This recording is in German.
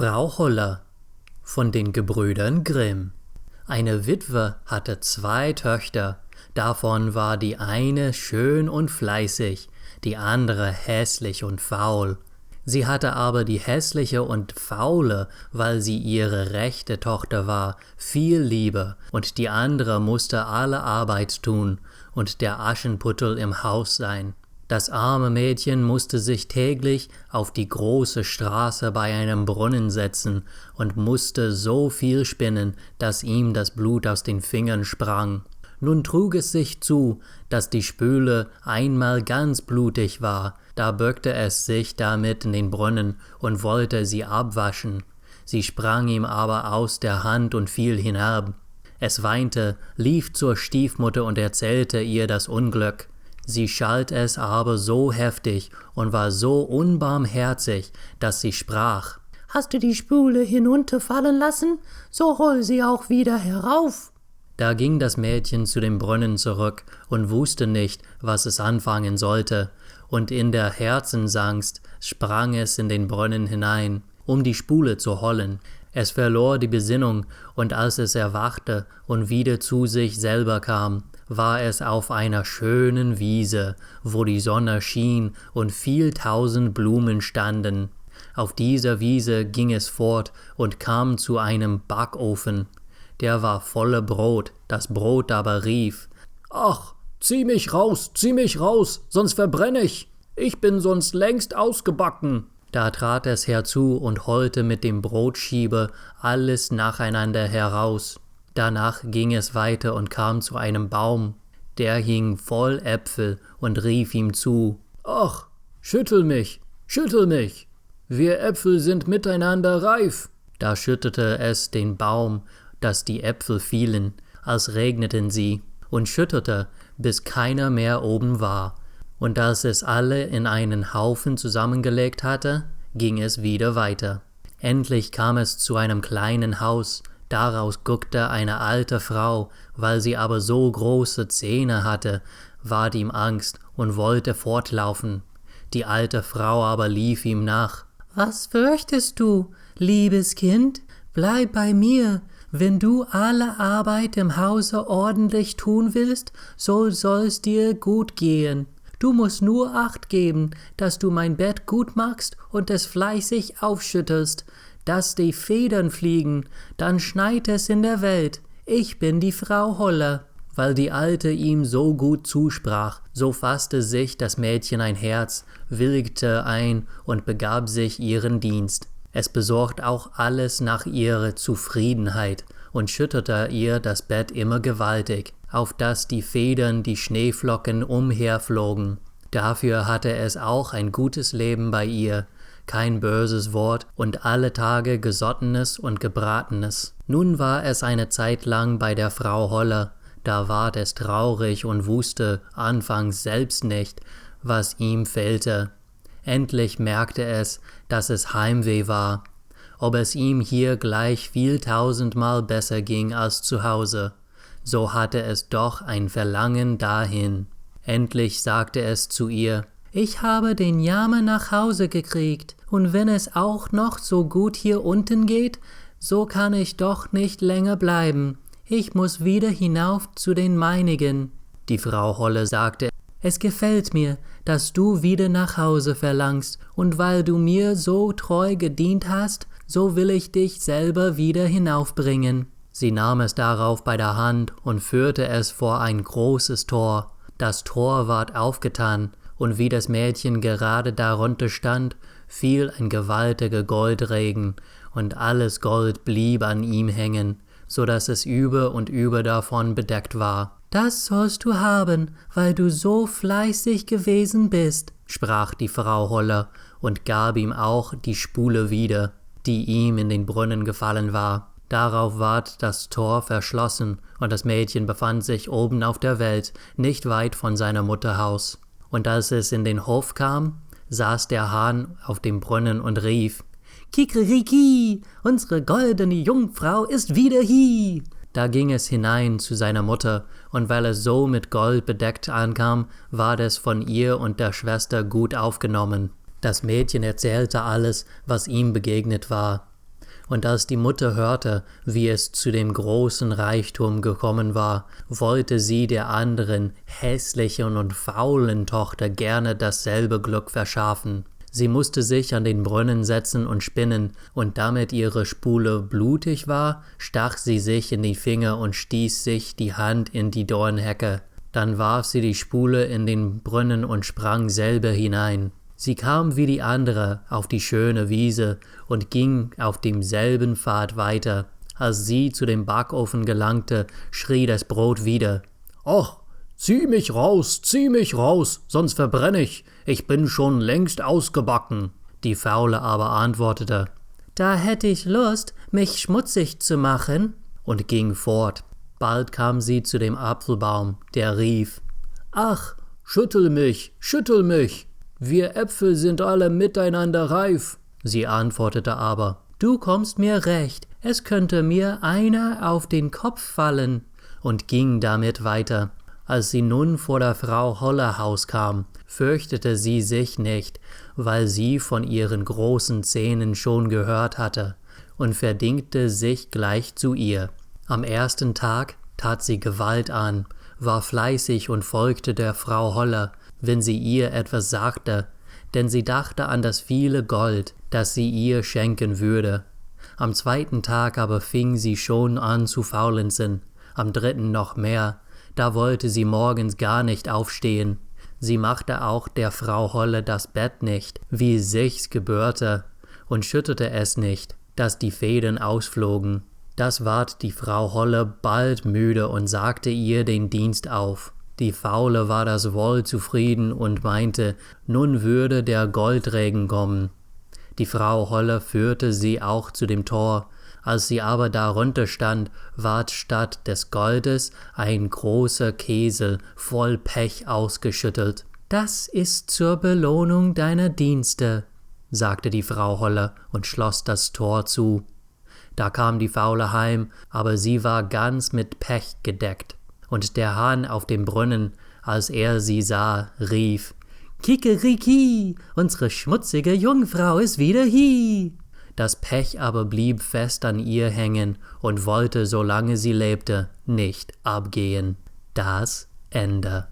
Frau Holle von den Gebrüdern Grimm. Eine Witwe hatte 2 Töchter, davon war die eine schön und fleißig, die andere hässlich und faul. Sie hatte aber die hässliche und faule, weil sie ihre rechte Tochter war, viel lieber, und die andere musste alle Arbeit tun und der Aschenputtel im Haus sein. Das arme Mädchen musste sich täglich auf die große Straße bei einem Brunnen setzen und musste so viel spinnen, dass ihm das Blut aus den Fingern sprang. Nun trug es sich zu, dass die Spüle einmal ganz blutig war, da bückte es sich damit in den Brunnen und wollte sie abwaschen. Sie sprang ihm aber aus der Hand und fiel hinab. Es weinte, lief zur Stiefmutter und erzählte ihr das Unglück. Sie schalt es aber so heftig und war so unbarmherzig, dass sie sprach: »Hast du die Spule hinunterfallen lassen, so hol sie auch wieder herauf.« Da ging das Mädchen zu dem Brunnen zurück und wusste nicht, was es anfangen sollte, und in der Herzensangst sprang es in den Brunnen hinein, um die Spule zu holen. Es verlor die Besinnung, und als es erwachte und wieder zu sich selber kam, war es auf einer schönen Wiese, wo die Sonne schien und viel tausend Blumen standen. Auf dieser Wiese ging es fort und kam zu einem Backofen. Der war voller Brot, das Brot aber rief: »Ach, zieh mich raus, sonst verbrenne ich! Ich bin sonst längst ausgebacken!« Da trat es herzu und holte mit dem Brotschieber alles nacheinander heraus. Danach ging es weiter und kam zu einem Baum. Der hing voll Äpfel und rief ihm zu: »Ach, schüttel mich, wir Äpfel sind miteinander reif.« Da schüttete es den Baum, dass die Äpfel fielen, als regneten sie, und schüttete, bis keiner mehr oben war. Und als es alle in einen Haufen zusammengelegt hatte, ging es wieder weiter. Endlich kam es zu einem kleinen Haus. Daraus guckte eine alte Frau, weil sie aber so große Zähne hatte, ward ihm Angst und wollte fortlaufen. Die alte Frau aber lief ihm nach. »Was fürchtest du, liebes Kind? Bleib bei mir. Wenn du alle Arbeit im Hause ordentlich tun willst, so soll's dir gut gehen. Du musst nur Acht geben, dass du mein Bett gut machst und es fleißig aufschüttelst, dass die Federn fliegen, dann schneit es in der Welt. Ich bin die Frau Holle.« Weil die Alte ihm so gut zusprach, so fasste sich das Mädchen ein Herz, willigte ein und begab sich ihren Dienst. Es besorgt auch alles nach ihrer Zufriedenheit und schütterte ihr das Bett immer gewaltig, auf dass die Federn die Schneeflocken umherflogen. Dafür hatte es auch ein gutes Leben bei ihr, kein böses Wort und alle Tage Gesottenes und Gebratenes. Nun war es eine Zeit lang bei der Frau Holle, da ward es traurig und wusste anfangs selbst nicht, was ihm fehlte. Endlich merkte es, dass es Heimweh war, ob es ihm hier gleich viel tausendmal besser ging als zu Hause. So hatte es doch ein Verlangen dahin. Endlich sagte es zu ihr: »Ich habe den Jammer nach Hause gekriegt, und wenn es auch noch so gut hier unten geht, so kann ich doch nicht länger bleiben. Ich muss wieder hinauf zu den meinigen.« Die Frau Holle sagte: »Es gefällt mir, dass du wieder nach Hause verlangst, und weil du mir so treu gedient hast, so will ich dich selber wieder hinaufbringen.« Sie nahm es darauf bei der Hand und führte es vor ein großes Tor. Das Tor ward aufgetan, und wie das Mädchen gerade darunter stand, fiel ein gewaltiger Goldregen, und alles Gold blieb an ihm hängen, so dass es über und über davon bedeckt war. »Das sollst du haben, weil du so fleißig gewesen bist«, sprach die Frau Holle und gab ihm auch die Spule wieder, die ihm in den Brunnen gefallen war. Darauf ward das Tor verschlossen, und das Mädchen befand sich oben auf der Welt, nicht weit von seiner Mutter Haus. Und als es in den Hof kam, saß der Hahn auf dem Brunnen und rief: »Kikeriki, unsere goldene Jungfrau ist wieder hie!« Da ging es hinein zu seiner Mutter, und weil es so mit Gold bedeckt ankam, ward es von ihr und der Schwester gut aufgenommen. Das Mädchen erzählte alles, was ihm begegnet war. Und als die Mutter hörte, wie es zu dem großen Reichtum gekommen war, wollte sie der anderen, hässlichen und faulen Tochter gerne dasselbe Glück verschaffen. Sie musste sich an den Brunnen setzen und spinnen, und damit ihre Spule blutig war, stach sie sich in die Finger und stieß sich die Hand in die Dornhecke. Dann warf sie die Spule in den Brunnen und sprang selber hinein. Sie kam wie die andere auf die schöne Wiese und ging auf demselben Pfad weiter. Als sie zu dem Backofen gelangte, schrie das Brot wieder: »Och, zieh mich raus, sonst verbrenne ich bin schon längst ausgebacken.« Die Faule aber antwortete: »Da hätte ich Lust, mich schmutzig zu machen«, und ging fort. Bald kam sie zu dem Apfelbaum, der rief: »Ach, schüttel mich, wir Äpfel sind alle miteinander reif.« Sie antwortete aber: »Du kommst mir recht, es könnte mir einer auf den Kopf fallen«, und ging damit weiter. Als sie nun vor der Frau Holle Haus kam, fürchtete sie sich nicht, weil sie von ihren großen Zähnen schon gehört hatte, und verdingte sich gleich zu ihr. Am ersten Tag tat sie Gewalt an, war fleißig und folgte der Frau Holle, wenn sie ihr etwas sagte, denn sie dachte an das viele Gold, das sie ihr schenken würde. Am zweiten Tag aber fing sie schon an zu faulenzen, am dritten noch mehr, da wollte sie morgens gar nicht aufstehen. Sie machte auch der Frau Holle das Bett nicht, wie sich's gebührte, und schüttete es nicht, dass die Fäden ausflogen. Das ward die Frau Holle bald müde und sagte ihr den Dienst auf. Die Faule war das wohl zufrieden und meinte, nun würde der Goldregen kommen. Die Frau Holle führte sie auch zu dem Tor. Als sie aber darunter stand, ward statt des Goldes ein großer Kessel voll Pech ausgeschüttelt. »Das ist zur Belohnung deiner Dienste«, sagte die Frau Holle und schloss das Tor zu. Da kam die Faule heim, aber sie war ganz mit Pech gedeckt. Und der Hahn auf dem Brunnen, als er sie sah, rief: »Kikeriki, unsere schmutzige Jungfrau ist wieder hie!« Das Pech aber blieb fest an ihr hängen und wollte, solange sie lebte, nicht abgehen. Das Ende.